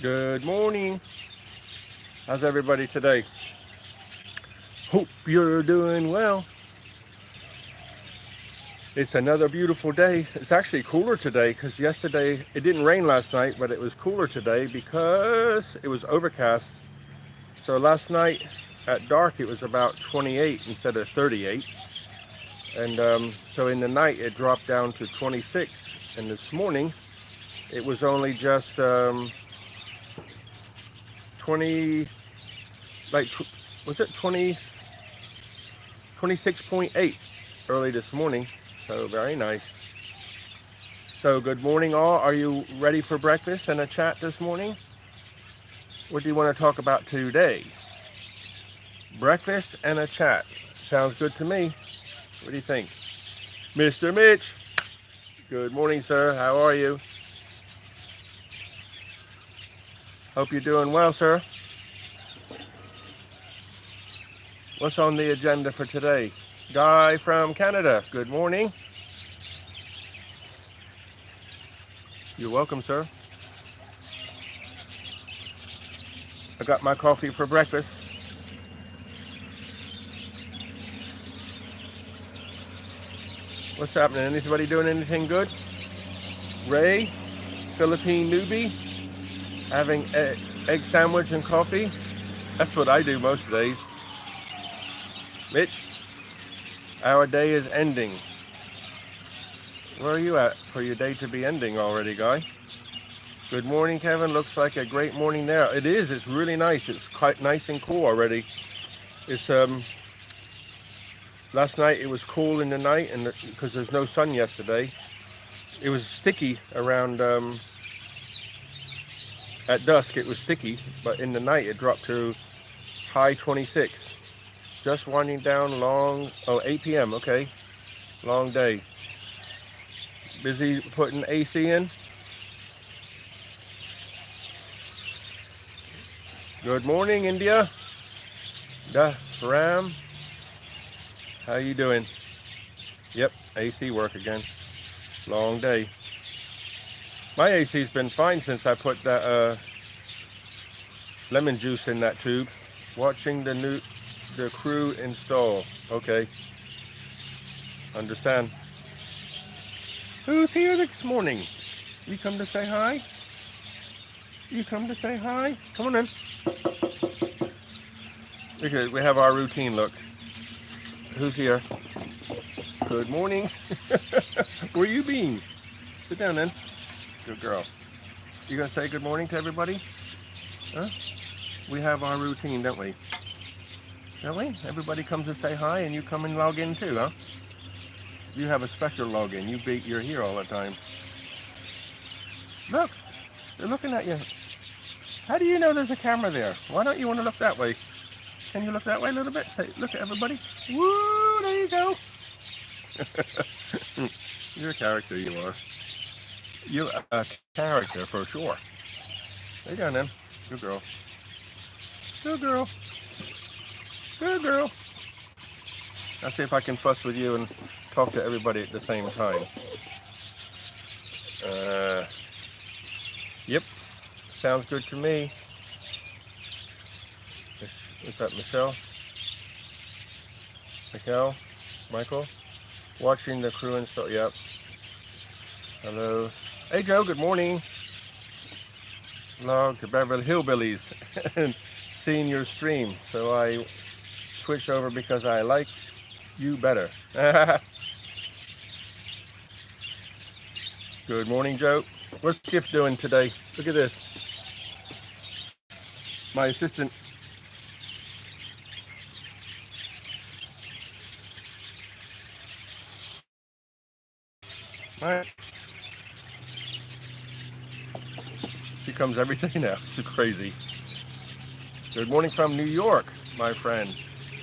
Good morning. How's everybody today? Hope you're doing well. It's another beautiful day. It's actually cooler today because yesterday it didn't rain last night, but it was cooler today because it was overcast. So last night at dark it was about 28 instead of 38. And so in the night it dropped down to 26. And this morning it was only just 20, like, was it 20, 26.8 early this morning. So very nice. So good morning all. Are you ready for breakfast and a chat this morning? What do you want to talk about today? Breakfast and a chat. Sounds good to me. What do you think? Mr. Mitch. Good morning, sir. How are you? Hope you're doing well, sir. What's on the agenda for today? Guy from Canada. Good morning. You're welcome, sir. I got my coffee for breakfast. What's happening? Anybody doing anything good? Ray, Philippine newbie, having egg sandwich and coffee. That's what I do most days. Mitch, our day is ending. Where are you at for your day to be ending already, Guy? Good morning, Kevin. Looks like a great morning there. It is. It's really nice. It's quite nice and cool already. It's last night it was cool in the night, and because there's no sun yesterday, it was sticky around at dusk. It was sticky, but in the night it dropped to high 26. Just winding down long. Oh, 8 p.m. Okay, long day. Busy putting AC in. Good morning, India. Da Ram. How you doing? Yep, AC work again. Long day. My AC's been fine since I put that lemon juice in that tube. Watching the crew install. Okay. Understand. Who's here this morning? You come to say hi? You come to say hi? Come on in. Okay, we have our routine look. Who's here? Good morning. Where you been? Sit down then. Good girl. You gonna say good morning to everybody? Huh? We have our routine, don't we? Don't we? Everybody comes to say hi and you come and log in too, huh? You have a special login. You're here all the time. Look, they're looking at you. How do you know there's a camera there? Why don't you want to look that way? Can you look that way a little bit? Say, look at everybody. Woo, there you go. You're a character, you are. You're a character for sure. Lay down then. Good girl. Good girl. Good girl. I'll see if I can fuss with you and talk to everybody at the same time. Yep. Sounds good to me. Is that Michelle? Michael? Watching the crew install. Yep. Hello. Hey Joe, good morning. Log to Beverly Hillbillies and seeing your stream. So I switched over because I like you better. Good morning, Joe. What's Gift doing today? Look at this. My assistant. All right. She comes every day now. It's crazy. Good morning from New York, my friend.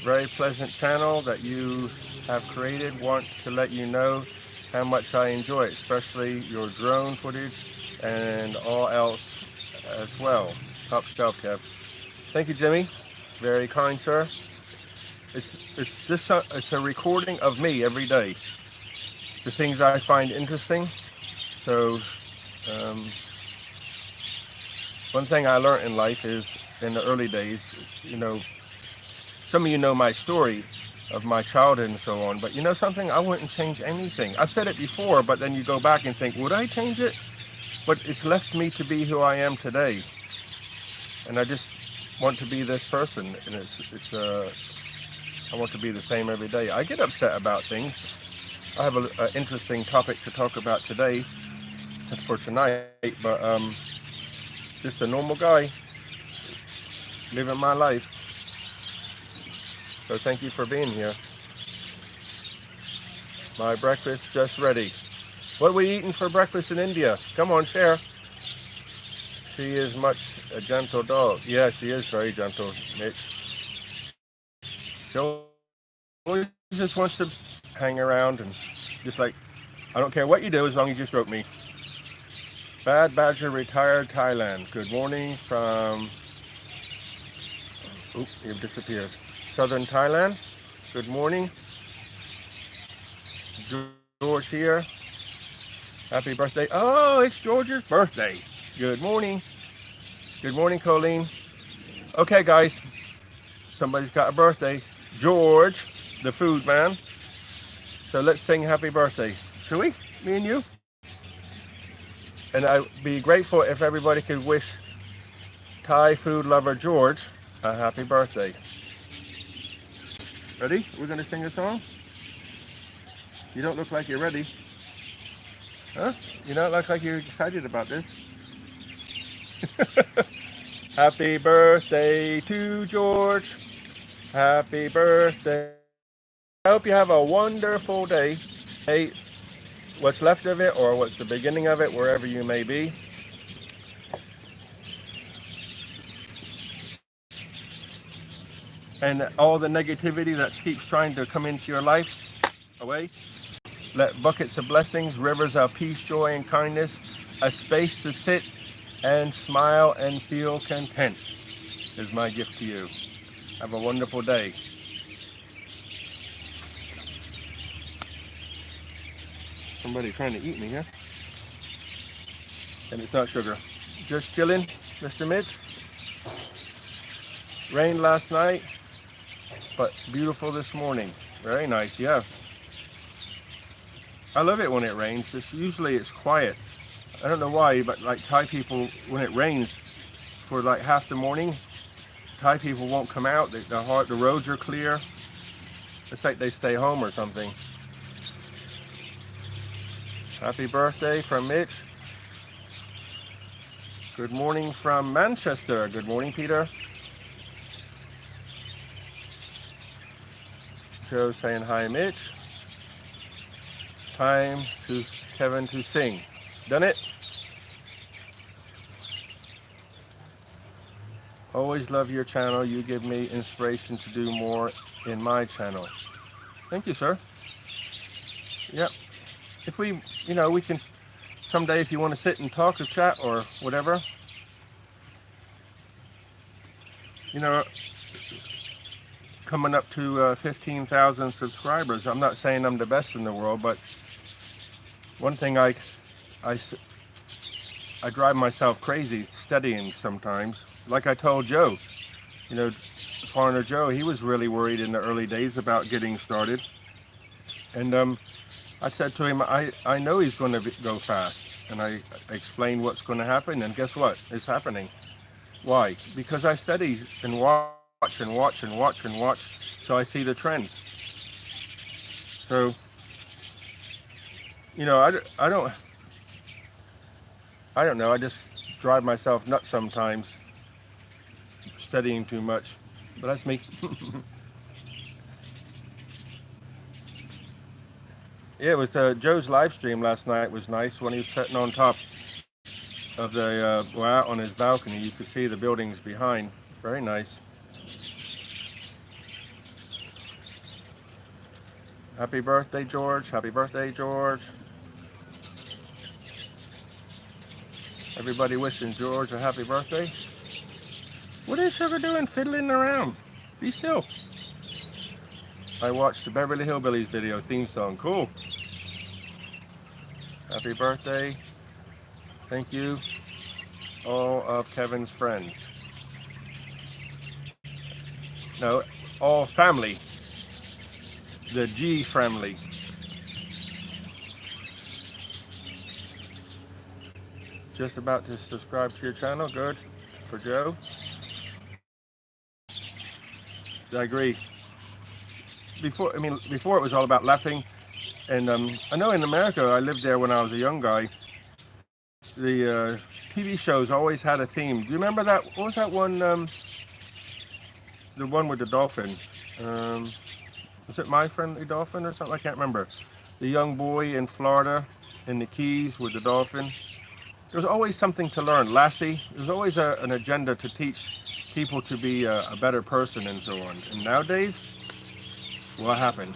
Very pleasant channel that you have created. Want to let you know how much I enjoy it, especially your drone footage and all else as well. Top shelf, Kev. Thank you, Jimmy. Very kind, sir. It's a recording of me every day. The things I find interesting. So One thing I learned in life is in the early days, you know, some of you know my story of my childhood and so on, but you know something, I wouldn't change anything. I've said it before, but then you go back and think, would I change it? But it's left me to be who I am today. And I just want to be this person, and I want to be the same every day. I get upset about things. I have an interesting topic to talk about today, for tonight, but just a normal guy living my life. So thank you for being here. My breakfast just ready. What are we eating for breakfast in India? Come on, share. She is much a gentle dog. Yeah, she is very gentle, Mitch. She always just wants to hang around and just like, I don't care what you do as long as you stroke me. Bad Badger retired Thailand. Good morning from, oop, you've disappeared. Southern Thailand. Good morning. George here. Happy birthday. Oh, it's George's birthday. Good morning. Good morning, Colleen. Okay, guys. Somebody's got a birthday. George, the food man. So let's sing happy birthday. Shall we? Me and you? And I'd be grateful if everybody could wish Thai food lover George a happy birthday. Ready? We're going to sing a song? You don't look like you're ready. Huh? You don't look like you're excited about this. Happy birthday to George. Happy birthday. I hope you have a wonderful day. Hey, what's left of it or what's the beginning of it, wherever you may be. And all the negativity that keeps trying to come into your life, away. Let buckets of blessings, rivers of peace, joy, and kindness, a space to sit and smile and feel content is my gift to you. Have a wonderful day. Somebody trying to eat me, huh? And it's not sugar. Just chilling, Mr. Mitch. Rained last night, but beautiful this morning. Very nice, yeah. I love it when it rains. Usually it's quiet. I don't know why, but like Thai people, when it rains for like half the morning, Thai people won't come out. The roads are clear. It's like they stay home or something. Happy birthday from Mitch. Good morning from Manchester. Good morning, Peter. Joe saying hi, Mitch. Time to Kevin to sing. Done it? Always love your channel. You give me inspiration to do more in my channel. Thank you, sir. Yep. If we, we can someday, if you want to sit and talk or chat or whatever, coming up to 15,000 subscribers. I'm not saying I'm the best in the world, but one thing I drive myself crazy studying sometimes. Like I told Joe, Foreigner Joe, he was really worried in the early days about getting started. And I said to him, I know he's going to go fast. And I explained what's going to happen, and guess what? It's happening. Why? Because I study and watch and watch and watch and watch, so I see the trends. So, I don't know, I just drive myself nuts sometimes, studying too much, but that's me. Yeah, it was Joe's live stream last night was nice when he was sitting on top of the, out on his balcony. You could see the buildings behind. Very nice. Happy birthday, George. Happy birthday, George. Everybody wishing George a happy birthday. What is Sugar doing fiddling around? Be still. I watched the Beverly Hillbillies video theme song. Cool. Happy birthday. Thank you. all of Kevin's friends. No, all family. The G family. Just about to subscribe to your channel. Good. For Joe. I agree. Before it was all about laughing. And I know in America, I lived there when I was a young guy. The TV shows always had a theme. Do you remember that? What was that one? The one with the dolphin. Was it My Friendly Dolphin or something? I can't remember. The young boy in Florida in the Keys with the dolphin. There's always something to learn. Lassie, there's always an agenda to teach people to be a better person and so on. And nowadays, what happened?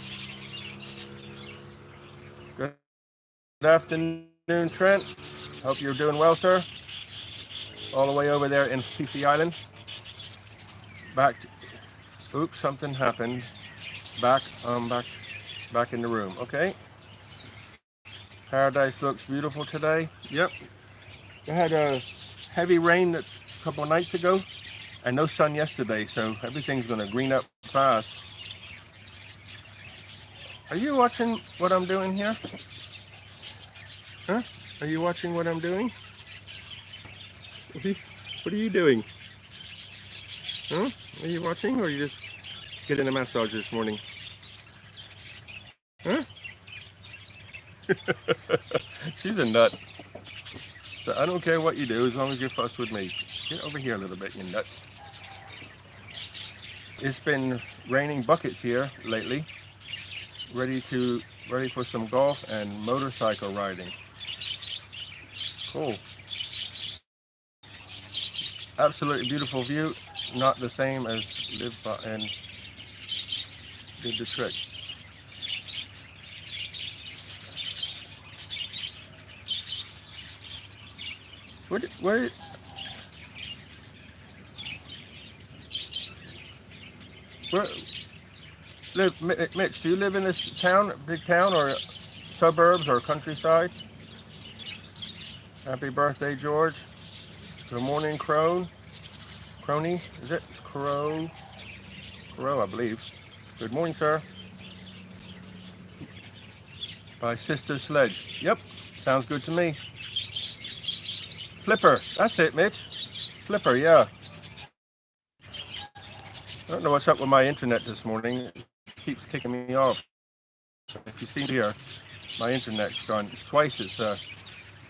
Good afternoon, Trent. Hope you're doing well, sir. All the way over there in Fifi Island. Oops, something happened. Back in the room. Okay. Paradise looks beautiful today. Yep. We had a heavy rain a couple of nights ago and no sun yesterday, so everything's gonna green up fast. Are you watching what I'm doing here? Huh? Are you watching what I'm doing? What are you doing? Huh? Are you watching, or are you just getting a massage this morning? Huh? She's a nut. So I don't care what you do as long as you fuss with me. Get over here a little bit, you nut. It's been raining buckets here lately. Ready for some golf and motorcycle riding. Cool. Absolutely beautiful view. Not the same as live by and did the trick. Where Mitch, do you live in this town, big town, or suburbs, or countryside? Happy birthday, George. Good morning, Crony. Is it Crow, I believe. Good morning, sir. By Sister Sledge. Yep, sounds good to me. Flipper, that's it, Mitch. Flipper, yeah. I don't know what's up with my internet this morning. It keeps kicking me off. If you see here, my internet's gone. Twice it's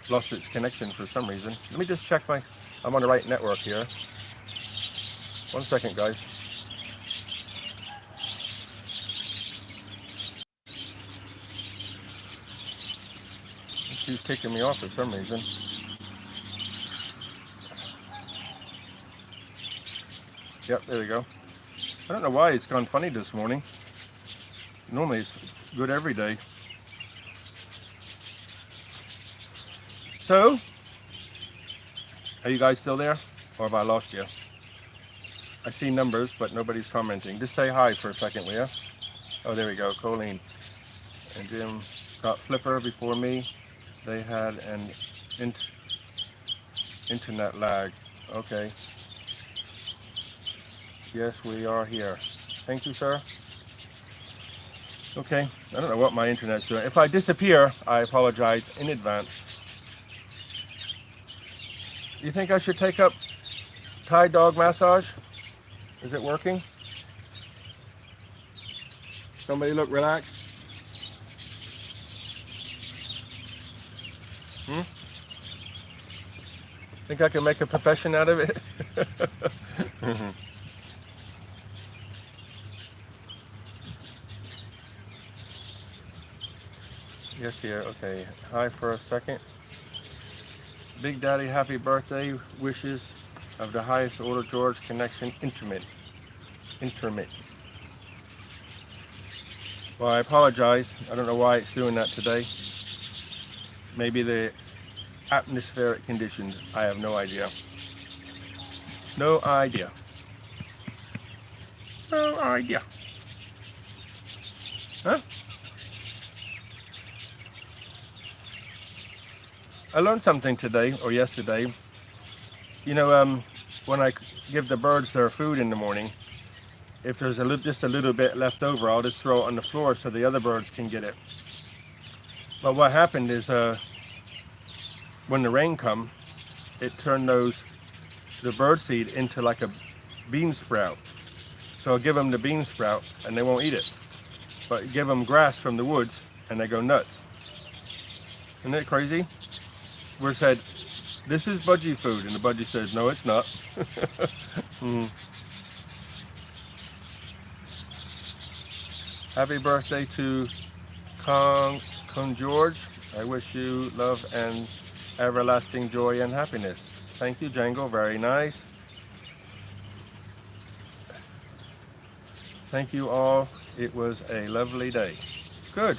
lost its connection for some reason. Let me just check I'm on the right network here. 1 second, guys. She's kicking me off for some reason. Yep, there we go. I don't know why it's gone funny this morning. Normally it's good every day. So, are you guys still there? Or have I lost you? I see numbers, but nobody's commenting. Just say hi for a second, will you? Oh, there we go, Colleen. And Jim got Flipper before me. They had an internet lag. Okay. Yes, we are here. Thank you, sir. Okay, I don't know what my internet's doing. If I disappear, I apologize in advance. You think I should take up Thai dog massage? Is it working? Somebody look relaxed. Think I can make a profession out of it? Yes, here. Okay. Hi for a second. Big Daddy, happy birthday. Wishes of the highest order, George. Connection intermittent. Well, I apologize. I don't know why it's doing that today. Maybe the atmospheric conditions. I have no idea. No idea. No idea. Huh? I learned something today or yesterday. You know, when I give the birds their food in the morning, if there's just a little bit left over, I'll just throw it on the floor so the other birds can get it. But what happened is when the rain come, it turned the bird seed into like a bean sprout. So I'll give them the bean sprout and they won't eat it. But give them grass from the woods and they go nuts. Isn't it crazy? We're said, this is budgie food, and the budgie says, no, it's not. Mm. Happy birthday to Kong George. I wish you love and everlasting joy and happiness. Thank you, Django. Very nice. Thank you all. It was a lovely day. Good.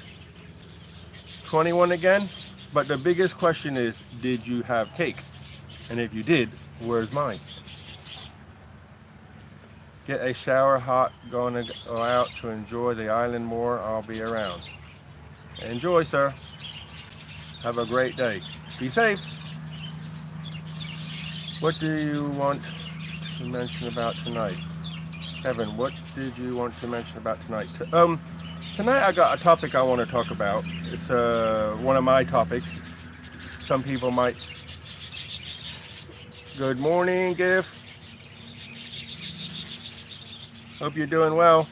21 again. But the biggest question is, did you have cake? And if you did, where's mine? Get a shower hot, going to go out to enjoy the island more. I'll be around. Enjoy, sir. Have a great day. Be safe. What do you want to mention about tonight? Kevin, what did you want to mention about tonight? Tonight I got a topic I want to talk about. It's one of my topics. Some people might. Good morning, Giff. Hope you're doing well.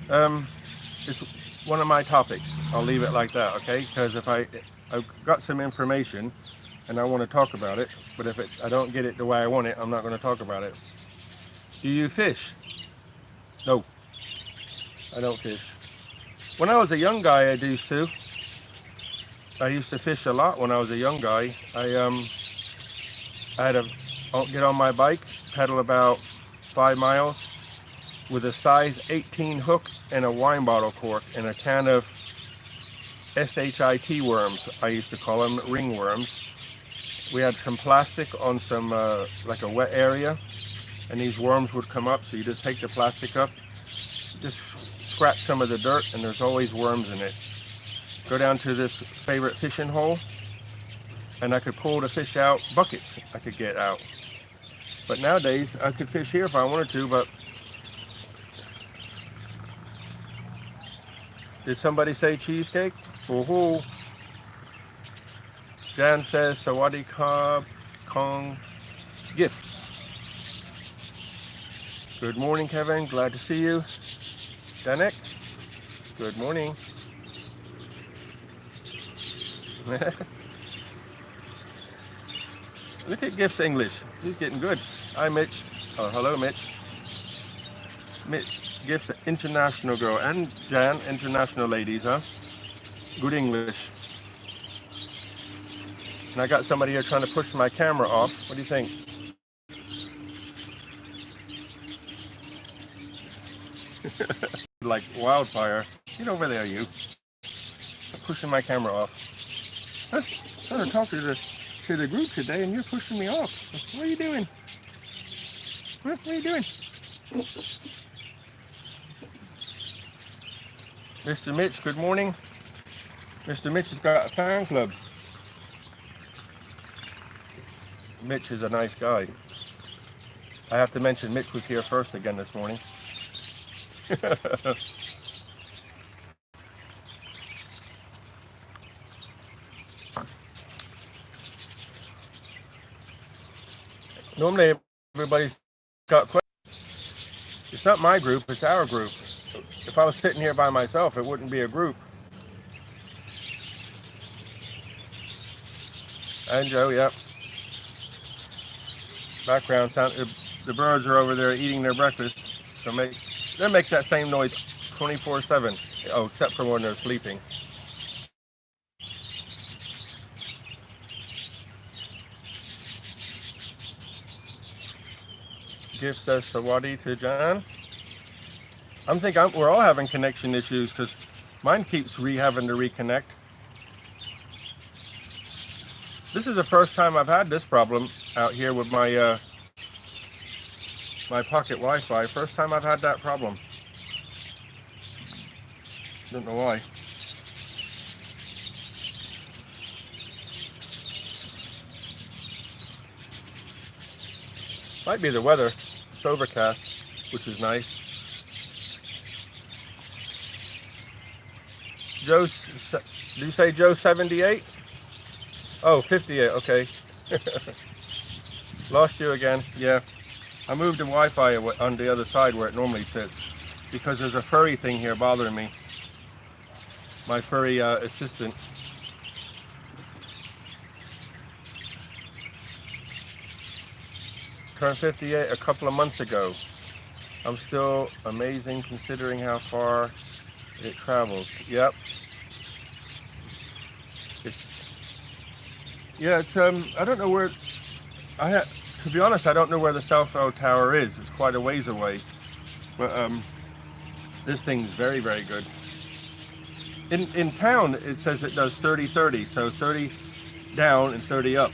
It's one of my topics. I'll leave it like that, okay? Because if I've got some information and I want to talk about it, but if I don't get it the way I want it, I'm not going to talk about it. Do you fish? No. I don't fish. When I was a young guy, I used to. I used to fish a lot when I was a young guy. I had to get on my bike, pedal about 5 miles with a size 18 hook and a wine bottle cork and a can of SHIT worms. I used to call them ringworms. We had some plastic on some like a wet area, and these worms would come up. So you just take the plastic up, just scratch some of the dirt, and there's always worms in it. Go down to this favorite fishing hole, and I could pull the fish out. Buckets I could get out. But nowadays I could fish here if I wanted to. But did somebody say cheesecake? Woohoo! Jan says Sawadee Ka Kong gift. Good morning, Kevin. Glad to see you. Danik, good morning. Look at Gift's English. He's getting good. Hi, Mitch. Oh, hello, Mitch. Mitch, Gift's an international girl. And Jan, international ladies, huh? Good English. And I got somebody here trying to push my camera off. What do you think? Like wildfire. Get over there, you. I'm pushing my camera off. I'm trying to talk to the group today, and you're pushing me off. What are you doing? What are you doing? Mr. Mitch, good morning. Mr. Mitch has got a fan club. Mitch is a nice guy. I have to mention Mitch was here first again this morning. Normally everybody's got questions. It's not my group, it's our group. If I was sitting here by myself, it wouldn't be a group. And Joe, yep. Background sound. The birds are over there eating their breakfast. So they make that same noise 24/7. Oh, except for when they're sleeping. Gift says Sawadee to John. I'm thinking we're all having connection issues because mine keeps having to reconnect. This is the first time I've had this problem out here with my my pocket Wi-Fi. First time I've had that problem. Don't know why. Might be the weather. It's overcast, which is nice. Joe, do you say Joe 78? Oh, 58, okay. Lost you again, yeah. I moved the Wi-Fi on the other side where it normally sits because there's a furry thing here bothering me. My furry assistant. Turned 58 a couple of months ago. I'm still amazing considering how far it travels. Yep. It's I don't know where to be honest, I don't know where the cell phone tower is. It's quite a ways away. But this thing's very, very good. In town it says it does 30-30, so 30 down and 30 up.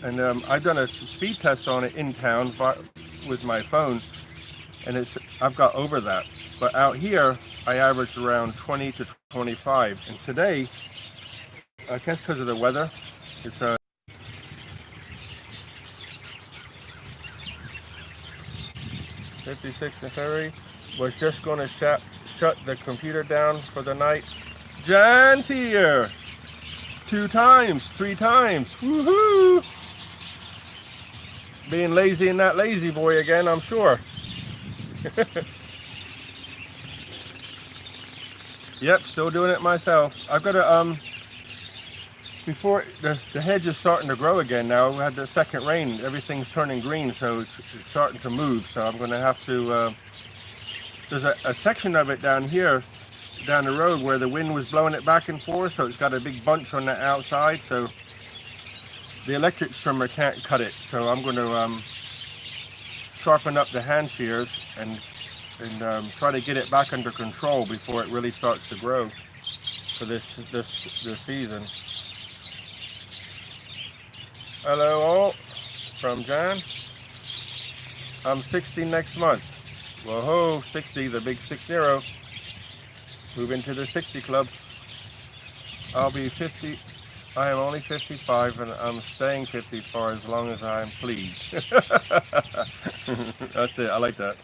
And I've done a speed test on it in town with my phone, and I've got over that. But out here, I average around 20 to 25. And today, I guess because of the weather, it's 56 and 30. Was just going to shut the computer down for the night. Jan's here! 2 times, 3 times. Woohoo! Being lazy and not lazy boy again, I'm sure. Yep, still doing it myself. I've got to before the hedge is starting to grow again now. We had the second rain, everything's turning green, so it's starting to move. So I'm going to have to there's a section of it down here down the road where the wind was blowing it back and forth, so it's got a big bunch on the outside, so the electric trimmer can't cut it. So I'm going to sharpen up the hand shears and try to get it back under control before it really starts to grow for this season. Hello all, from Jan. I'm 60 next month. Whoa, 60, the big 60. Move into the 60 club. I'll be 50. I am only 55 and I'm staying 50 for as long as I'm pleased. That's it, I like that.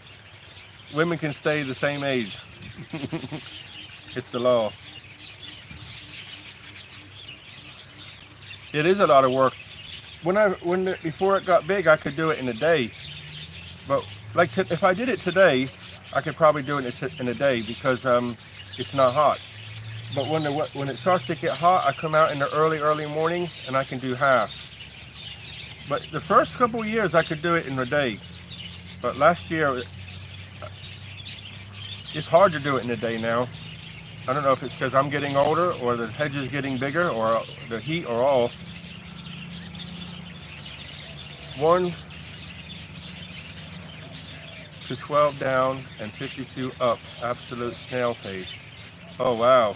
Women can stay the same age. It's the law. It is a lot of work. Before it got big, I could do it in a day. But like if I did it today, I could probably do it in a day because it's not hot. But when it starts to get hot, I come out in the early morning and I can do half. But the first couple of years I could do it in a day. But last year, it's hard to do it in a day now. I don't know if it's because I'm getting older or the hedge is getting bigger or the heat or all. 1 to 12 down and 52 up, absolute snail pace. Oh wow.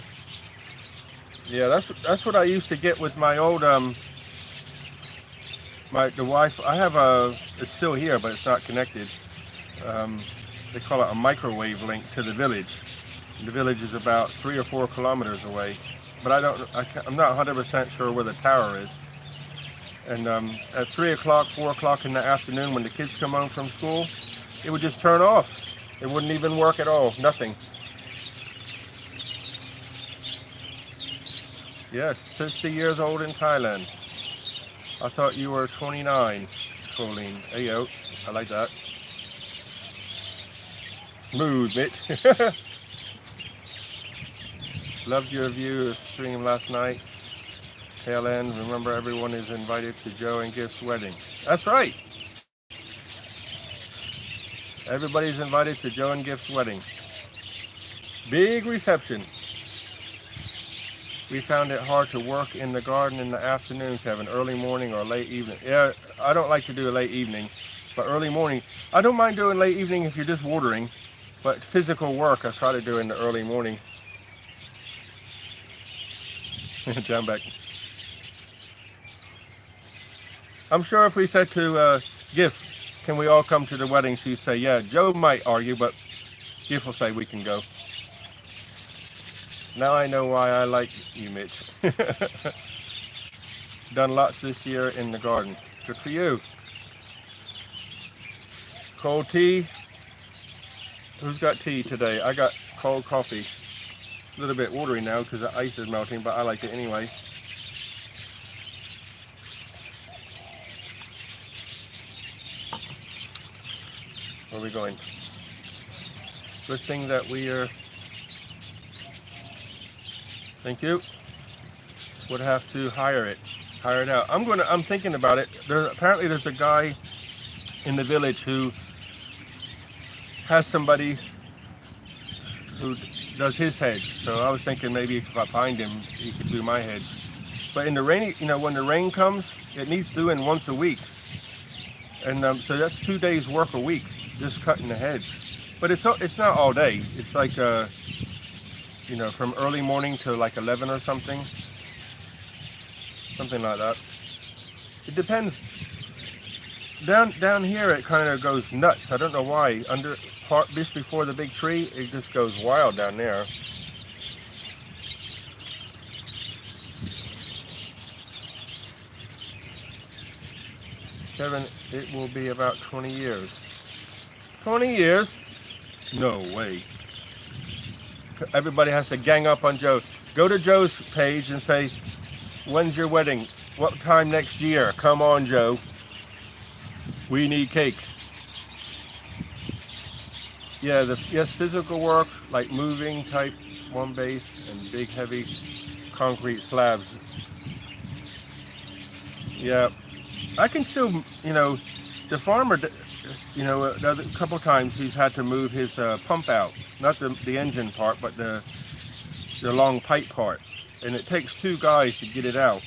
Yeah, that's what I used to get with my old the Wi-Fi. I have it's still here, but it's not connected. They call it a microwave link to the village. The village is about 3 or 4 kilometers away, but I'm not 100% sure where the tower is. And at 3 o'clock, 4 o'clock in the afternoon, when the kids come home from school, it would just turn off. It wouldn't even work at all. Nothing. Yes, 60 years old in Thailand. I thought you were 29, Colleen. Ayo, I like that. Smooth, bitch. Loved your view stream last night. Tail end. Remember, everyone is invited to Joe and Gift's wedding. That's right. Everybody's invited to Joe and Gift's wedding. Big reception. We found it hard to work in the garden in the afternoon, Kevin. Early morning or late evening. Yeah, I don't like to do a late evening, but early morning. I don't mind doing late evening if you're just watering, but physical work I try to do in the early morning. Down back. I'm sure if we said to Gift, can we all come to the wedding, she'd say, yeah. Joe might argue, but Gift will say we can go. Now I know why I like you, Mitch. Done lots this year in the garden. Good for you. Cold tea. Who's got tea today? I got cold coffee. A little bit watery now because the ice is melting, but I like it anyway. Where are we going? Good thing that we are. Thank you. Would have to hire it out. I'm thinking about it. Apparently there's a guy in the village who has somebody who does his hedge. So I was thinking maybe if I find him, he could do my hedge. But in the rainy, when the rain comes, it needs doing once a week. And so that's 2 days work a week, just cutting the hedge. But it's not all day. It's like, from early morning to like 11 or something. Something like that. It depends. Down here it kind of goes nuts. I don't know why. Just before the big tree, it just goes wild down there. Kevin, it will be about 20 years. 20 years? No way. Everybody has to gang up on Joe. Go to Joe's page and say, when's your wedding? What time next year? Come on, Joe. We need cake. Yeah, yes, physical work, like moving type one base and big heavy concrete slabs. Yeah, I can still, the farmer, a couple times he's had to move his pump out, not the engine part, but the long pipe part. And it takes 2 guys to get it out.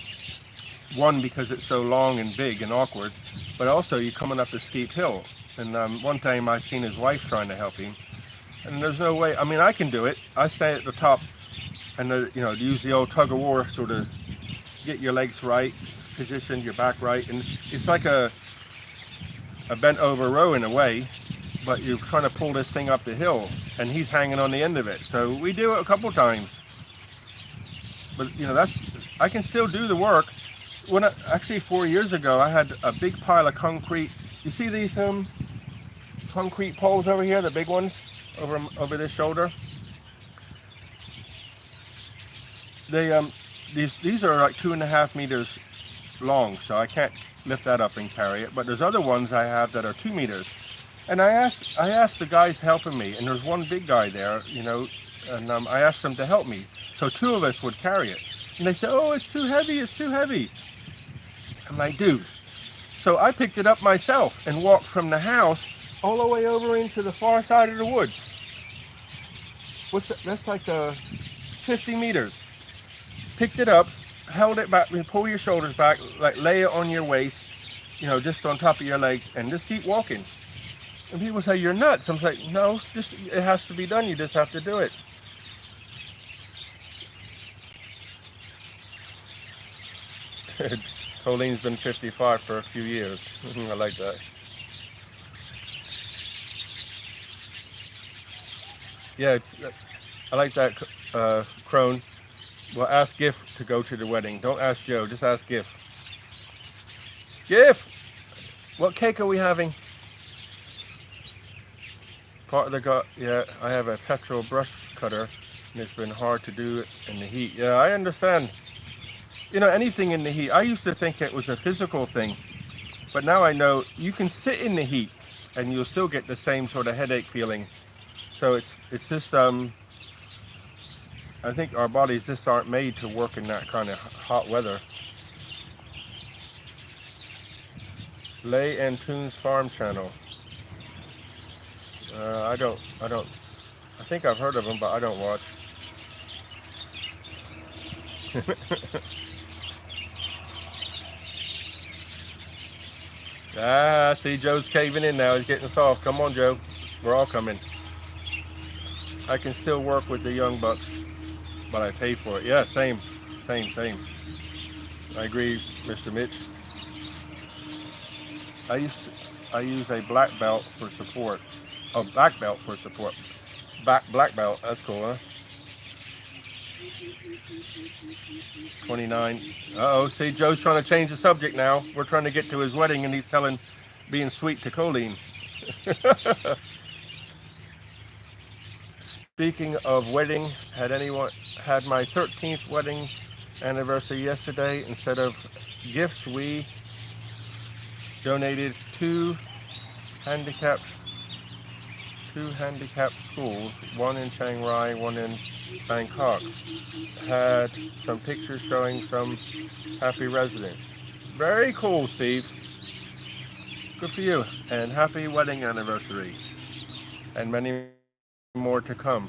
One, because it's so long and big and awkward, but also you're coming up a steep hill. And one time I seen his wife trying to help him, and there's no way. I mean, I can do it. I stay at the top, and use the old tug of war, sort of get your legs right, position your back right, and it's like a bent over row in a way, but you're trying to pull this thing up the hill, and he's hanging on the end of it. So we do it a couple times, but I can still do the work. Actually 4 years ago, I had a big pile of concrete. You see these concrete poles over here, the big ones over this shoulder? They these are like 2.5 meters long, so I can't lift that up and carry it. But there's other ones I have that are 2 meters. And I asked the guys helping me, and there's one big guy there, and I asked them to help me. So 2 of us would carry it. And they said, "Oh, it's too heavy, it's too heavy." I'm like, dude. So I picked it up myself and walked from the house all the way over into the far side of the woods. That's like 50 meters. Picked it up, held it back, pull your shoulders back, like lay it on your waist, just on top of your legs, and just keep walking. And people say, "You're nuts." I'm like, no, it has to be done. You just have to do it. Colleen's been 55 for a few years. I like that. Yeah, I like that, Crone. Well, ask Giff to go to the wedding. Don't ask Joe, just ask Giff. Giff! What cake are we having? Yeah, I have a petrol brush cutter, and it's been hard to do it in the heat. Yeah, I understand. Anything in the heat. I used to think it was a physical thing, but now I know you can sit in the heat and you'll still get the same sort of headache feeling. So it's just I think our bodies just aren't made to work in that kind of hot weather. Lay and Tunes Farm Channel. I think I've heard of them, but I don't watch. See, Joe's caving in now. He's getting soft. Come on, Joe. We're all coming. I can still work with the young bucks, but I pay for it. Yeah, same. I agree, Mr. Mitch. I use a black belt for support. Oh, black belt for support. Black belt. That's cool, huh? 29. Uh-oh, see, Joe's trying to change the subject now. We're trying to get to his wedding, and he's being sweet to Colleen. Speaking of wedding, had anyone had my 13th wedding anniversary yesterday? Instead of gifts, we donated handicapped two handicapped schools, one in Chiang Rai, one in Bangkok. Had some pictures showing some happy residents. Very cool, Steve. Good for you, and happy wedding anniversary, and many more to come.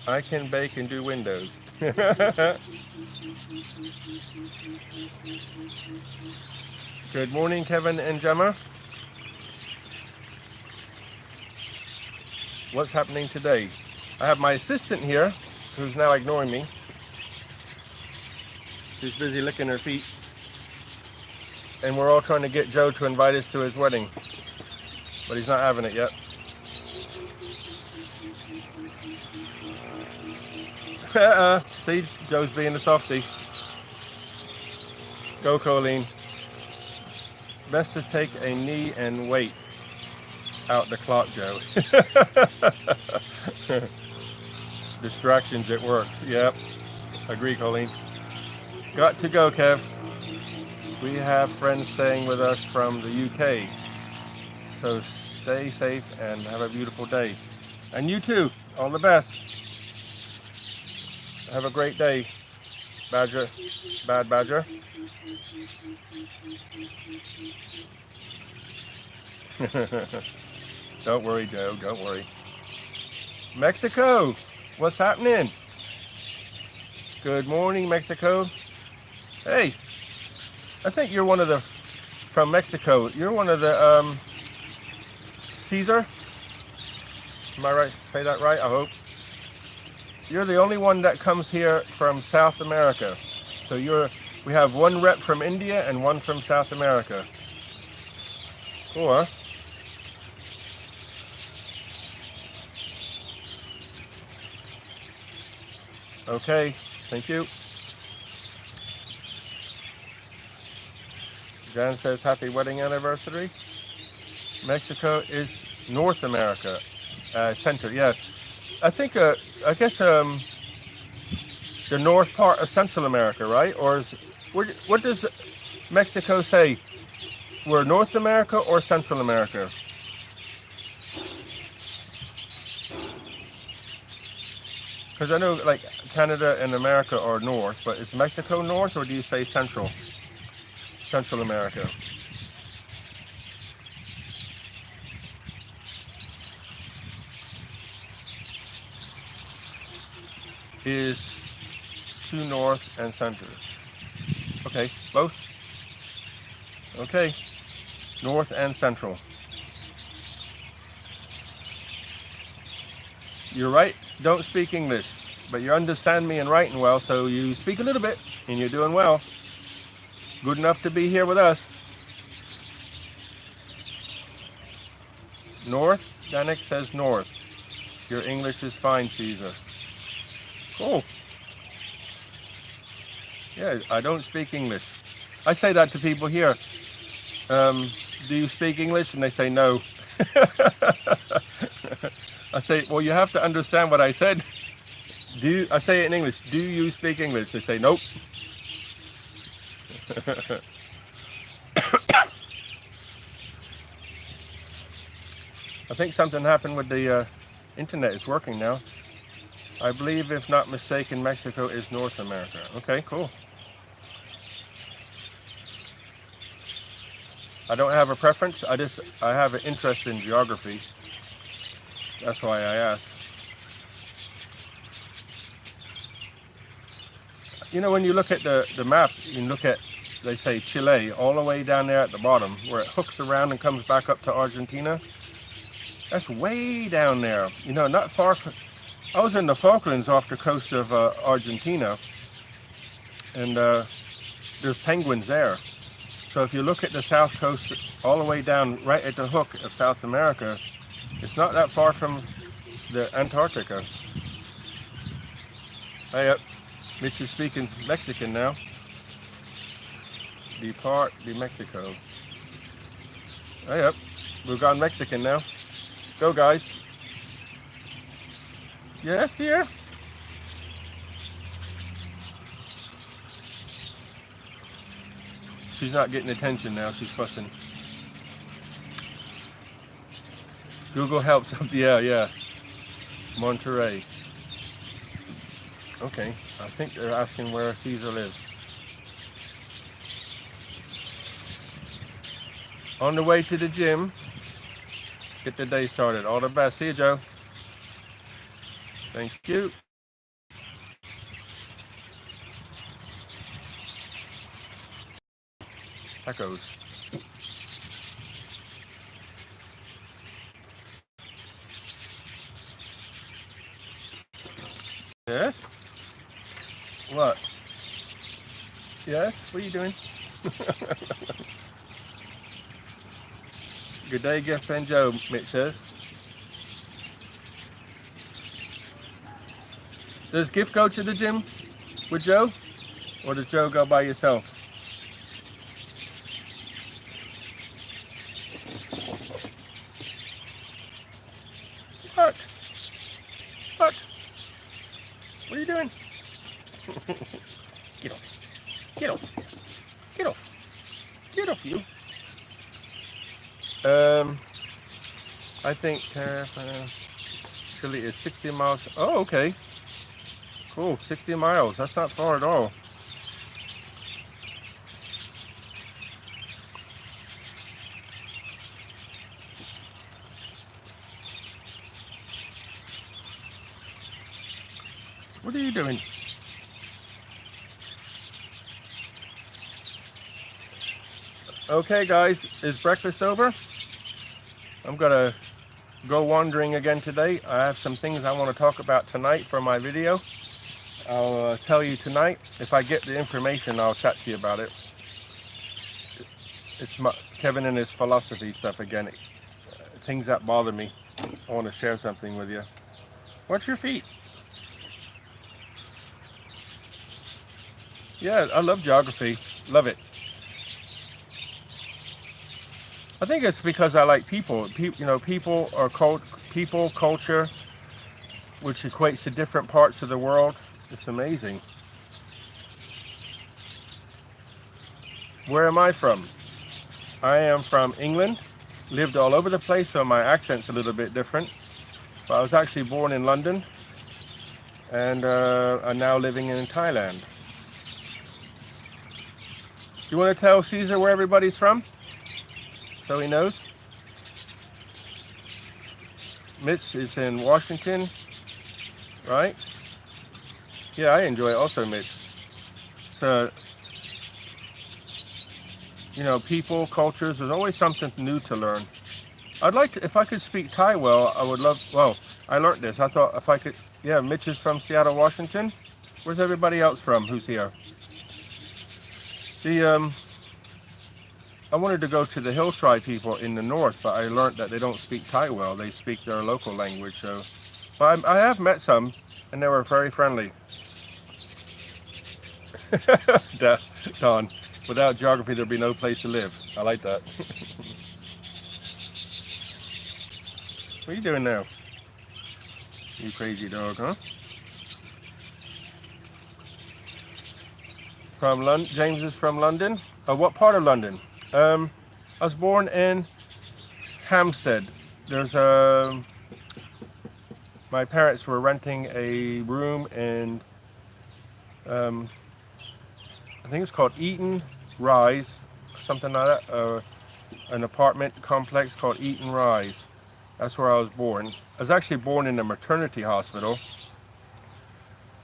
I can bake and do windows. Good morning, Kevin and Gemma. What's happening today? I have my assistant here, who's now ignoring me. She's busy licking her feet. And we're all trying to get Joe to invite us to his wedding. But he's not having it yet. See, Joe's being a softie. Go, Colleen. Best to take a knee and wait out the clock, Joe. Distractions at work. Yep. Agree, Colleen. Got to go, Kev. We have friends staying with us from the UK. So stay safe and have a beautiful day. And you too. All the best. Have a great day, Badger. Bad Badger. Don't worry, Joe. Don't worry. Mexico, what's happening? Good morning, Mexico. Hey, I think you're one of the from Mexico. You're one of the Caesar. Am I right? Say that right? I hope. You're the only one that comes here from South America. So we have one rep from India and one from South America. Cool, huh? Okay, thank you. Jan says happy wedding anniversary. Mexico is North America, center, yeah. I think, I guess the north part of Central America, right? Or what does Mexico say? We're North America or Central America? Because I know like Canada and America are north, but is Mexico north or do you say central? Central America. Is to north and center. Okay, both? Okay, north and central. You're right, don't speak English, but you understand me and writing well, so you speak a little bit, and you're doing well. Good enough to be here with us. North, Danik says north. Your English is fine, Caesar. Cool. Yeah, I don't speak English. I say that to people here. Do you speak English? And they say no. I say, well, you have to understand what I said. I say it in English. Do you speak English? They say nope. I think something happened with the internet. It's working now. I believe, if not mistaken, Mexico is North America. Okay, cool. I don't have a preference. I have an interest in geography. That's why I asked. You know, when you look at the map, you can look at, they say Chile, all the way down there at the bottom, where it hooks around and comes back up to Argentina. That's way down there. You know, not far from... I was in the Falklands off the coast of Argentina, and there's penguins there. So if you look at the south coast all the way down right at the hook of South America, it's not that far from the Antarctica. Hey up, Mitch is speaking Mexican now. Depart de Mexico. Oh, yep. We've gone Mexican now. Go, guys. Yes, dear. She's not getting attention now. She's fussing. Google helps. Yeah. Monterey. Okay. I think they're asking where Caesar lives. On the way to the gym. Get the day started. All the best. See you, Joe. Thank you. Tacos. Yes? What? Yes? What are you doing? Good day, Gift and Joe, Mitch says. Does Gift go to the gym with Joe? Or does Joe go by yourself? What? What? What are you doing? Get off. Get off. Get off. Get off, you. I think Chile is 60 miles. Oh, okay. Cool, 60 miles. That's not far at all. What are you doing? Okay, guys, is breakfast over? I'm gonna go wandering again today. I have some things I want to talk about tonight for my video. I'll tell you tonight. If I get the information, I'll chat to you about it. It's Kevin and his philosophy stuff again. Things that bother me. I want to share something with you. What's your feet? Yeah, I love geography. Love it. I think it's because I like people. People are people, culture, which equates to different parts of the world. It's amazing. Where am I from? I am from England. Lived all over the place, so my accent's a little bit different. But I was actually born in London, and I'm now living in Thailand. You want to tell Caesar where everybody's from? So he knows. Mitch is in Washington, right? Yeah, I enjoy it also, Mitch. So, people, cultures, there's always something new to learn. I'd like to, if I could speak Thai well, I would love, well, I learned this. I thought if I could, yeah, Mitch is from Seattle, Washington. Where's everybody else from who's here? I wanted to go to the Hill Tribe people in the north, but I learned that they don't speak Thai well. They speak their local language. So, but I have met some, and they were very friendly. Don, without geography, there'd be no place to live. I like that. What are you doing now? You crazy dog, huh? From London. James is from London. What part of London? I was born in Hampstead. There's my parents were renting a room in, I think it's called Eaton Rise, something like that. An apartment complex called Eaton Rise. That's where I was born. I was actually born in a maternity hospital,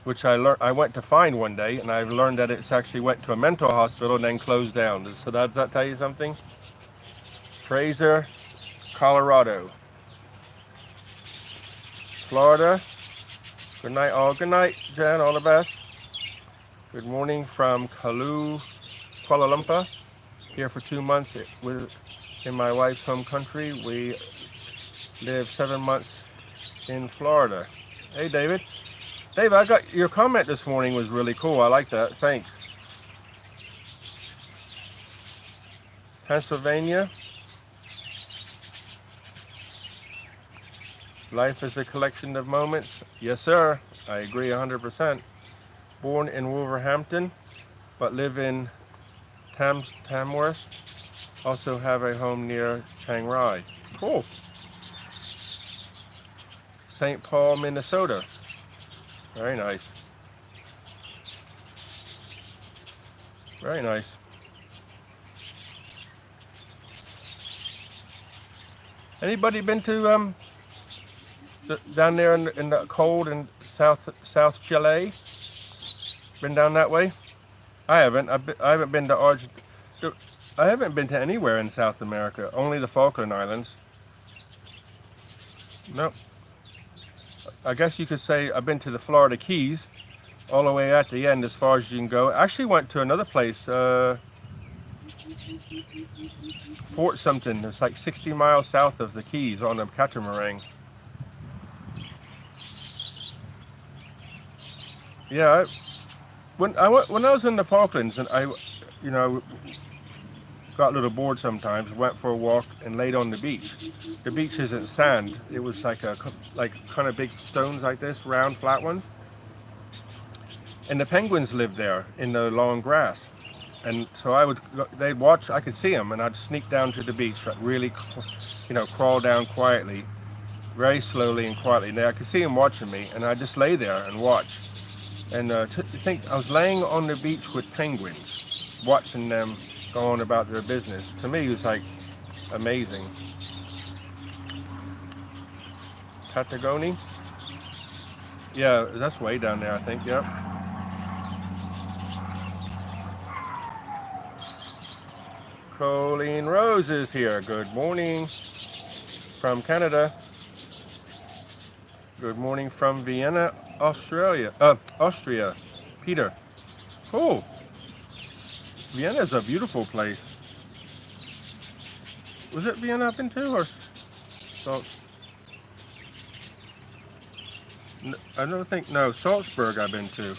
which I went to find one day, and I learned that it's actually went to a mental hospital and then closed down. So does that tell you something? Fraser, Colorado. Florida. Good night, all. Good night, Jen. All the best. Good morning from Kuala Lumpur. Here for 2 months in my wife's home country. We lived 7 months in Florida. Hey, David. Dave, I got your comment this morning was really cool. I like that. Thanks. Pennsylvania. Life is a collection of moments. Yes, sir. I agree 100%. Born in Wolverhampton, but live in Tamworth. Also have a home near Chiang Rai. Cool. St. Paul, Minnesota. Very nice. Very nice. Anybody been to down there in the cold in South Chile? Been down that way? I haven't. I haven't been to Argentina. I haven't been to anywhere in South America. Only the Falkland Islands. Nope. I guess you could say I've been to the Florida Keys, all the way at the end as far as you can go. I actually went to another place, Fort something. It's like 60 miles south of the Keys on a catamaran. Yeah, when I was in the Falklands, and I got a little bored sometimes. Went for a walk and laid on the beach. The beach isn't sand. It was like kind of big stones like this, round, flat ones. And the penguins lived there in the long grass. And so they'd watch. I could see them, and I'd sneak down to the beach, like really, crawl down quietly, very slowly and quietly. And I could see them watching me, and I'd just lay there and watch. And to think I was laying on the beach with penguins, watching them go on about their business. To me, it was like amazing. Patagonia? Yeah, that's way down there, I think. Yep. Colleen Rose is here. Good morning from Canada. Good morning from Vienna, Austria. Peter. Cool. Vienna is a beautiful place. Was it Vienna I've been to, or I don't think. No, Salzburg I've been to.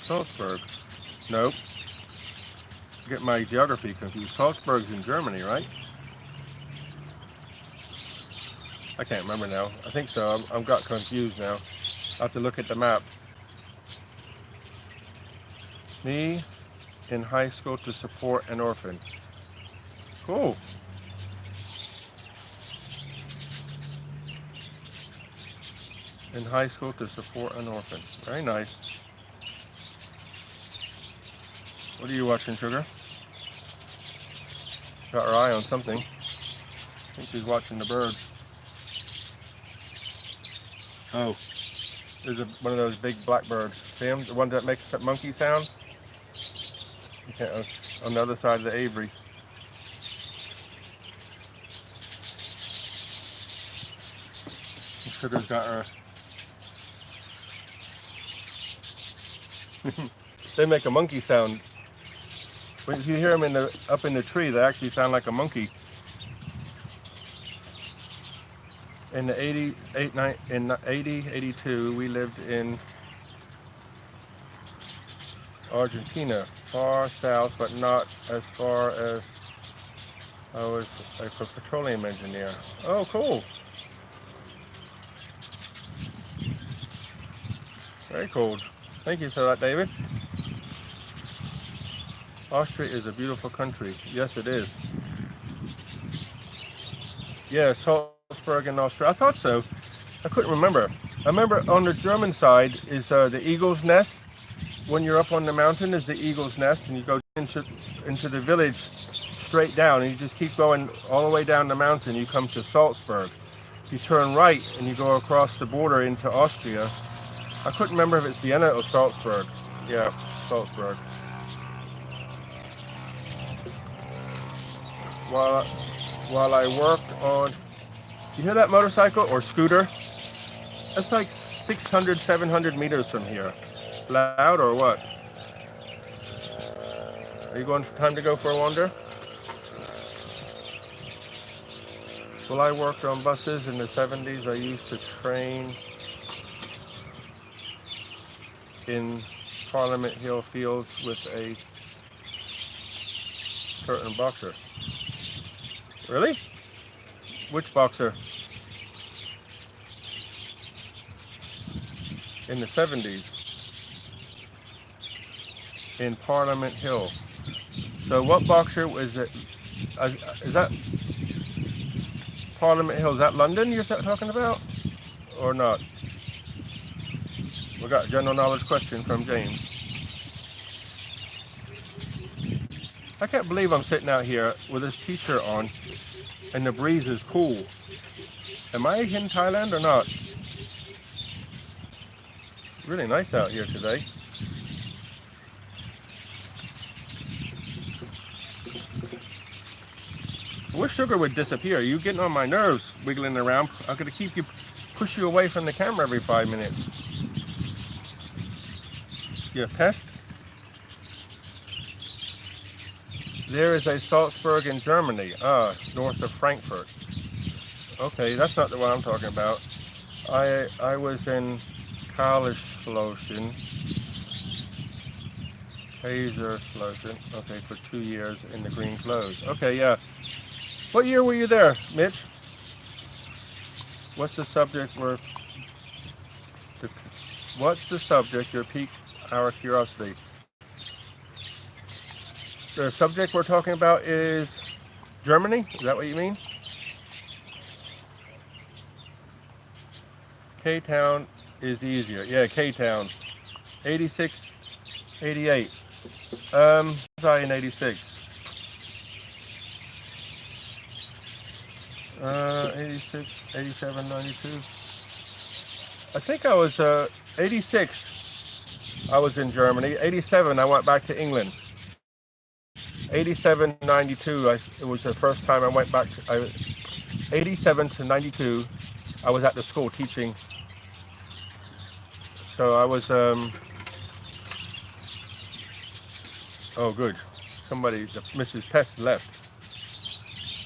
Salzburg. Nope. Get my geography confused. Salzburg's in Germany, right? I can't remember now. I think so. I'm got confused now. I have to look at the map. Me in high school to support an orphan. Cool. In high school to support an orphan. Very nice. What are you watching, Sugar? Got her eye on something. I think she's watching the birds. Oh, there's one of those big blackbirds. See them? The one that makes that monkey sound? On the other side of the aviary. Sugar's got her. They make a monkey sound. When you hear them up in the tree, they actually sound like a monkey. In the 82, we lived in Argentina, far south, but not as far as I was a petroleum engineer. Oh, cool. Very cool. Thank you for that, David. Austria is a beautiful country. Yes, it is. Yeah, Salzburg in Austria. I thought so. I couldn't remember. I remember on the German side is the Eagle's Nest. When you're up on the mountain is the Eagle's Nest, and you go into the village straight down, and you just keep going all the way down the mountain. You come to Salzburg. You turn right, and you go across the border into Austria. I couldn't remember if it's Vienna or Salzburg. Yeah, Salzburg. While I worked on, you hear that motorcycle or scooter? That's like 600, 700 meters from here. Loud or what? Are you time to go for a wander? Well, I worked on buses in the 70s. I used to train in Parliament Hill Fields with a certain boxer. Really? Which boxer? In the 70s. In Parliament Hill. So what boxer was it? Is that Parliament Hill? Is that London you're talking about? Or not? We got a general knowledge question from James. I can't believe I'm sitting out here with this t-shirt on and the breeze is cool. Am I in Thailand or not? Really nice out here today. I wish sugar would disappear. You getting on my nerves, wiggling around. I'm gonna push you away from the camera every 5 minutes. You a pest? There is a Salzburg in Germany, north of Frankfurt. Okay, that's not the one I'm talking about. I was in Kaiserslautern, okay, for 2 years in the green clothes. Okay, yeah. What year were you there, Mitch? What's the subject that piqued our curiosity? The subject we're talking about is Germany? Is that what you mean? K-Town is easier. Yeah, K-Town. 86, 88. Was I in 86? 86, 87, 92. I think I was 86. I was in Germany. 87, I went back to England. 87, 92, it was the first time I went back to, 87 to 92, I was at the school teaching. So I was, oh good, somebody, Mrs. Pest left.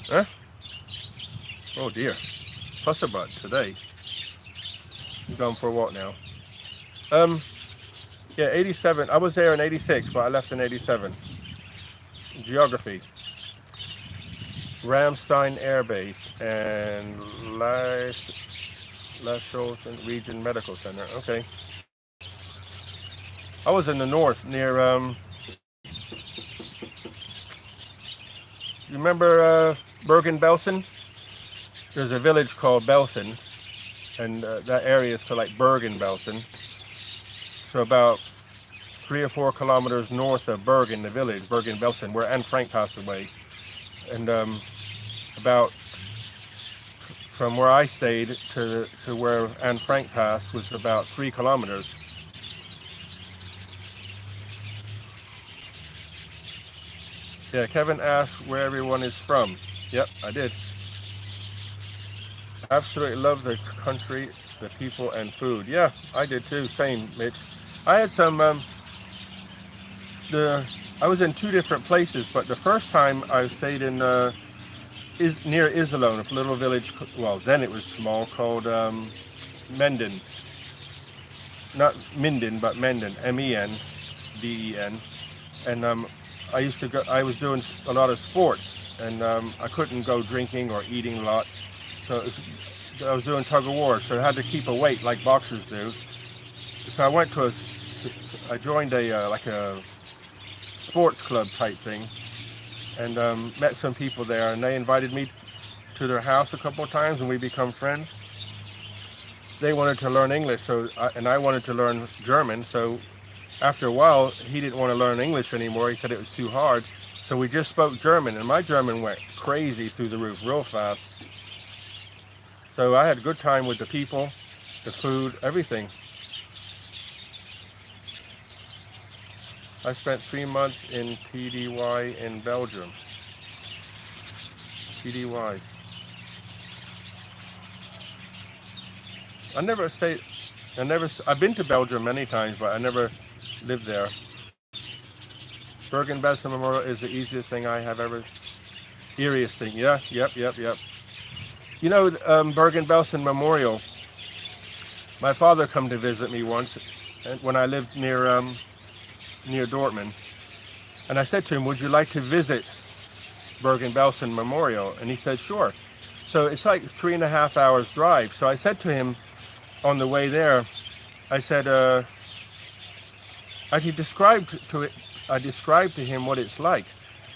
Huh? Oh dear, Pussybutt today. He's going for a walk now. Yeah, 87, I was there in 86, but I left in 87. Geography. Ramstein Air Base and Lascaux Region Medical Center. Okay. I was in the north near, you remember Bergen-Belsen? There's a village called Belsen, and that area is called like Bergen-Belsen. So about 3 or 4 kilometers north of Bergen, the village, Bergen-Belsen, where Anne Frank passed away. And about from where I stayed to where Anne Frank passed was about 3 kilometers. Yeah, Kevin asked where everyone is from. Yep, I did. Absolutely love the country, the people, and food. Yeah, I did too. Same, Mitch. I had some. I was in 2 different places, but the first time I stayed in near Iserlohn, a little village. Well, then it was small, called Menden. Not Minden, but Menden. M-E-N-D-E-N. And I used to go. I was doing a lot of sports, and I couldn't go drinking or eating a lot. So I was doing tug of war, so I had to keep a weight like boxers do. So I went to I joined a like a sports club type thing, and met some people there, and they invited me to their house a couple of times, and we become friends. They wanted to learn English, and I wanted to learn German. So after a while, he didn't want to learn English anymore. He said it was too hard. So we just spoke German, and my German went crazy through the roof real fast. So I had a good time with the people, the food, everything. I spent 3 months in TDY in Belgium. TDY. I've been to Belgium many times, but I never lived there. Bergen-Belsen Memorial is the easiest thing I have ever, eeriest thing, yeah, yep. You know, Bergen-Belsen Memorial, my father come to visit me once when I lived near Dortmund. And I said to him, would you like to visit Bergen-Belsen Memorial. And he said, sure. So it's like 3.5 hours drive. So I said to him on the way there, I said, I described to him what it's like.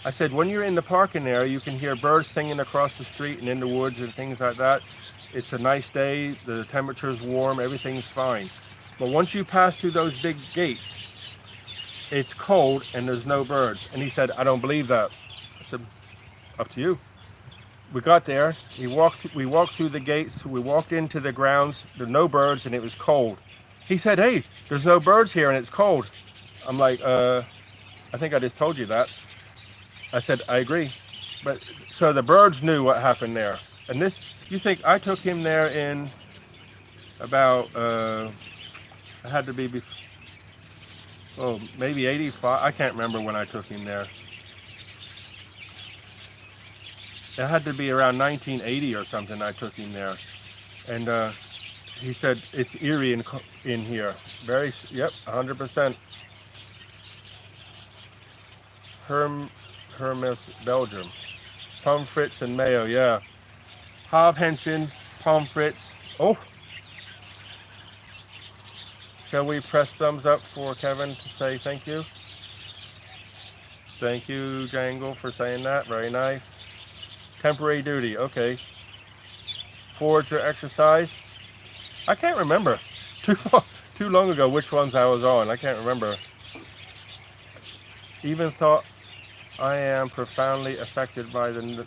I said, when you're in the parking area, you can hear birds singing across the street and in the woods and things like that. It's a nice day, the temperature's warm, everything's fine. But once you pass through those big gates, it's cold and there's no birds. And he said, I don't believe that. I said, up to you. We got there, we walked through the gates, we walked into the grounds, there were no birds and it was cold. He said, hey, there's no birds here and it's cold. I'm like, I think I just told you that. I said, I agree. But so the birds knew what happened there. And this, you think I took him there in about, it had to be, maybe 85. I can't remember when I took him there. It had to be around 1980 or something I took him there. And he said, it's eerie in here. Yep, 100%. Hermes, Belgium. Pommes frites and mayo, yeah. Hob Henson, pommes frites. Oh! Shall we press thumbs up for Kevin to say thank you? Thank you, Jangle, for saying that. Very nice. Temporary duty, okay. Forager exercise. I can't remember. Too long ago which ones I was on. I can't remember. Even thought I am profoundly affected by the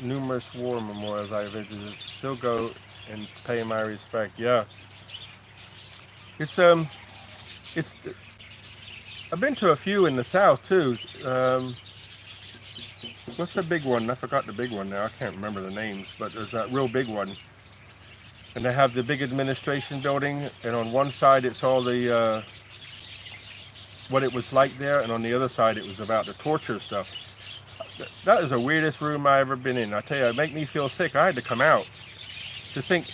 numerous war memorials I visited. Still go and pay my respect. Yeah. It's I've been to a few in the South too. What's the big one? I forgot the big one now. I can't remember the names, but there's that real big one. And they have the big administration building, and on one side it's all the what it was like there, and on the other side it was about the torture stuff. That is the weirdest room I ever been in. I tell you, it made me feel sick. I had to come out to think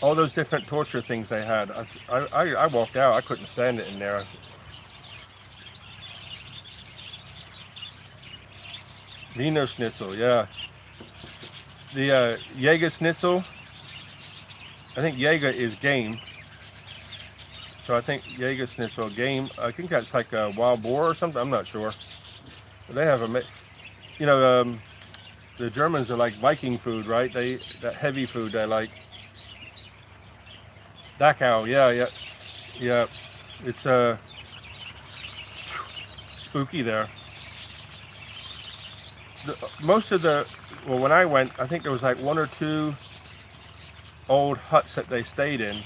all those different torture things they had. I walked out. I couldn't stand it in there. Wiener Schnitzel, yeah. The Jaeger Schnitzel. I think Jaeger is game. So I think Jaeger Schnitzel game. I think that's like a wild boar or something. I'm not sure. But they have the Germans are like Viking food, right? That heavy food they like. Dachau, yeah. It's spooky there. When I went, I think there was like 1 or 2 old huts that they stayed in,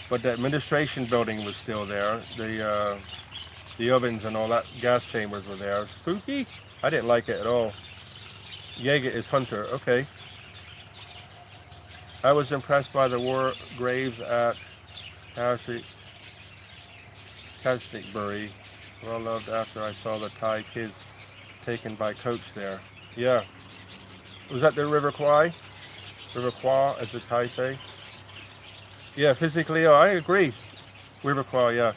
but the administration building was still there. The ovens and all that, gas chambers were there. Spooky? I didn't like it at all. Jaeger is hunter, okay. I was impressed by the war graves at Kastikbury. Well loved after I saw the Thai kids taken by coach there. Yeah. Was that the River Kwai? River Kwai, as the Thai say? Yeah, physically, I agree. River Kwai, yeah.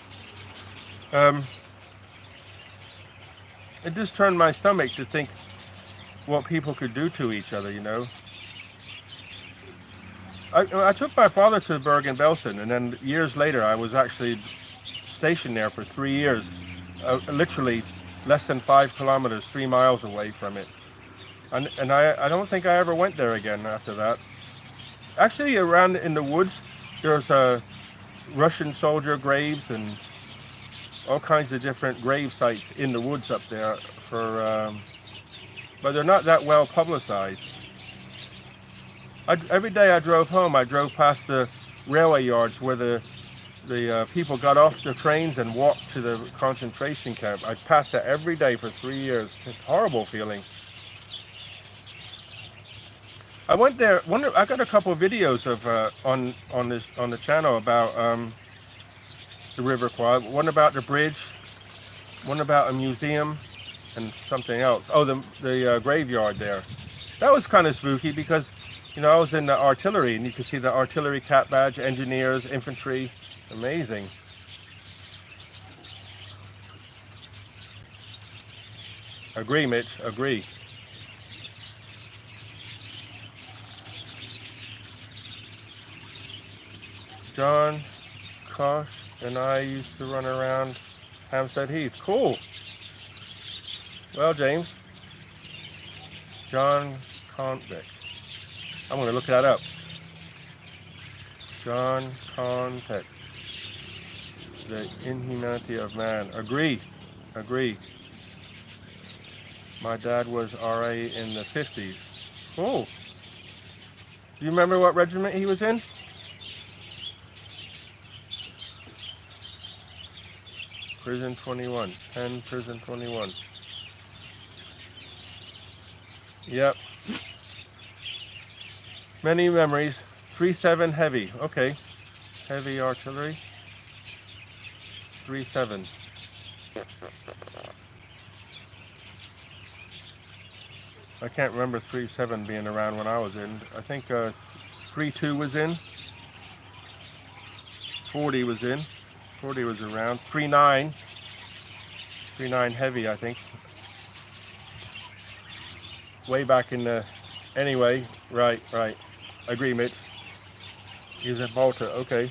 It just turned my stomach to think what people could do to each other, you know. I took my father to Bergen-Belsen, and then years later I was actually stationed there for 3 years, literally less than 5 kilometers, 3 miles away from it. And I don't think I ever went there again after that. Actually, around in the woods, there's Russian soldier graves and all kinds of different grave sites in the woods up there, but they're not that well publicized. Every day I drove home, I drove past the railway yards where the people got off the trains and walked to the concentration camp. I passed that every day for 3 years. It's a horrible feeling. I went there. I got a couple of videos of on the channel about the River Kwai. One about the bridge, one about a museum, and something else. Oh, the graveyard there. That was kind of spooky because, you know, I was in the artillery, and you could see the artillery cap badge, engineers, infantry. Amazing. Agree, Mitch. Agree. John Kosh and I used to run around Hampstead Heath. Cool. Well, James. John Convict. I'm going to look that up. John Convict. The inhumanity of man. Agree. My dad was RA in the 50s. Cool. Do you remember what regiment he was in? Prison 21. 10 Prison 21. Yep. Many memories. 3-7 heavy. Okay. Heavy artillery. 3-7. I can't remember 3-7 being around when I was in. I think 3-2 was in. 40 was in. 40 was around. 3-9. 3-9 heavy, I think. Way back in the... Anyway, right. Agree, Mitch. He's at Malta, okay.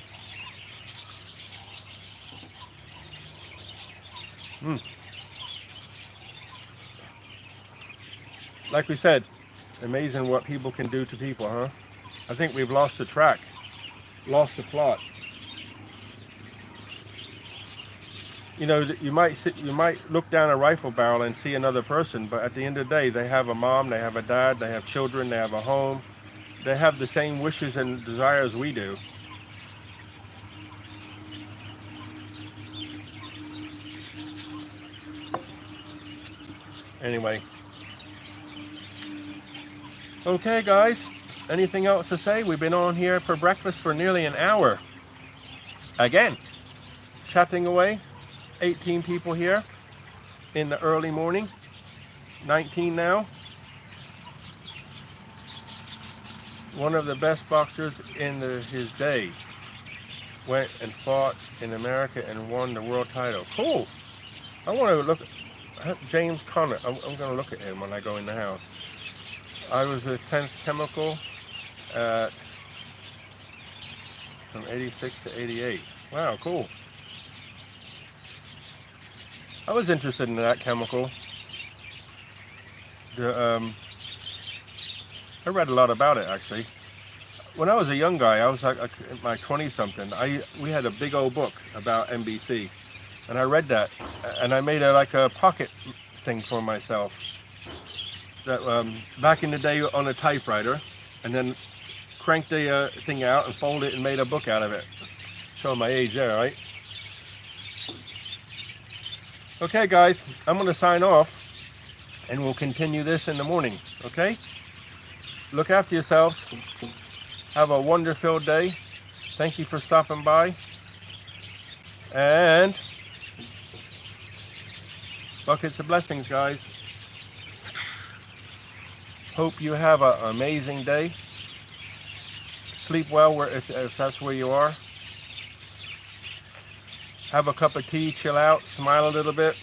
Like we said, amazing what people can do to people, huh? I think we've lost the track, lost the plot. You know, you might look down a rifle barrel and see another person, but at the end of the day, they have a mom, they have a dad, they have children, they have a home. They have the same wishes and desires we do. Anyway. Okay, guys. Anything else to say? We've been on here for breakfast for nearly an hour. Again, chatting away. 18 people here in the early morning. 19 now. One of the best boxers in his day. Went and fought in America and won the world title. Cool. I want to look at James Conner. I'm going to look at him when I go in the house. I was a 10th chemical from 86 to 88. Wow, cool. I was interested in that chemical. I read a lot about it, actually. When I was a young guy, I was like my 20-something. We had a big old book about NBC, and I read that, and I made a pocket thing for myself. That back in the day on a typewriter, and then cranked the thing out and folded it and made a book out of it. Showing my age there, right? Okay, guys, I'm going to sign off, and we'll continue this in the morning. Okay? Look after yourselves. Have a wonder-filled day. Thank you for stopping by. And buckets of blessings, guys. Hope you have an amazing day. Sleep well if that's where you are. Have a cup of tea, chill out, smile a little bit.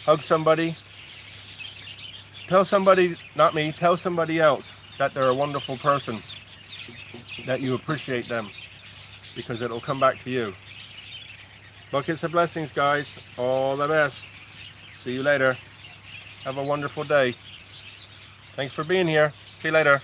Hug somebody. Tell somebody, not me, tell somebody else that they're a wonderful person, that you appreciate them, because it'll come back to you. Buckets of blessings, guys. All the best. See you later. Have a wonderful day. Thanks for being here. See you later.